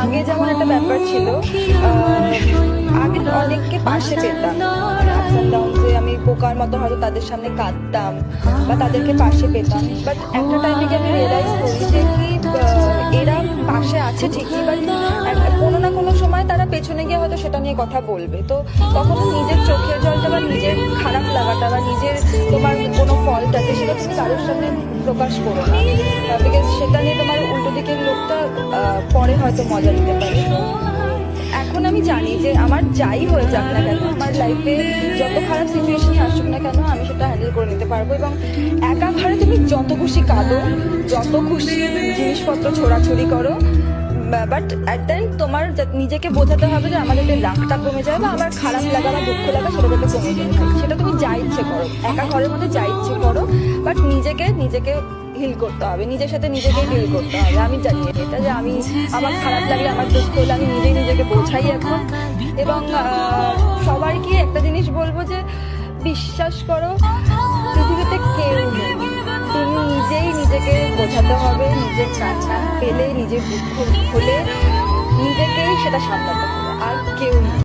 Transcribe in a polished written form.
আগে যেমন একটা ব্যাপার ছিল, আগে অনেককে পাশে পেতাম, আপস অ্যান্ড ডাউনসে আমি বোকার মতো হয়তো তাদের সামনে কাঁদতাম বা তাদেরকে পাশে পেতাম। বাট একটা টাইমে গিয়ে আমি রিয়েলাইজ করি যে কি এরা পাশে আছে ঠিকই, বাট কোনো না কোনো সময় তারা পেছনে গিয়ে হয়তো সেটা নিয়ে কথা বলবে। তো কখনো নিজের চোখের জলটা বা নিজের খারাপ লাগাটা বা নিজের তোমার কোনো ফল্ট আছে সেটা তুমি কারোর সামনে প্রকাশ করো না, বিকজ সেটা নিয়ে তোমার উল্টো দিকের লোকটা পরে হয়তো মজা নিতে পারে। তো এখন আমি জানি যে আমার যাই হয়ে যাক না কেন, আমার লাইফে যত খারাপ সিচুয়েশনই আসুক না কেন, আমি সেটা হ্যান্ডেল করে নিতে পারবো। এবং একা ঘরে তুমি যত খুশি কাঁদো, যত খুশি জিনিসপত্র ছোড়াছুড়ি করো, বাট অ্যাট দ্য এন্ড তোমার নিজেকে বোঝাতে হবে যে আমার যাতে রাগটা কমে যায় বা আমার খারাপ লাগা বা দুঃখ লাগা সেটা যাতে কমে যায়। সেটা তুমি যা ইচ্ছে করো, একা ঘরের মধ্যে যা ইচ্ছে করো, বাট নিজেকে হিল করতে হবে, নিজের সাথে নিজেকে হিল করতে হবে। আমি জানি এটা যে আমি আমার খারাপ লাগলে, আমার দুঃখ হলে আমি নিজেকে বোঝাই এখন। এবং সবাইকে একটা জিনিস বলবো যে বিশ্বাস করো, পৃথিবীতে কেউ নেই, তুমি নিজেই নিজেকে বোঝাতে হবে। নিজের কান্না পেলে, নিজের দুঃখ হলে নিজেকেই সেটা সামলাতে হবে, আর কেউ নেই।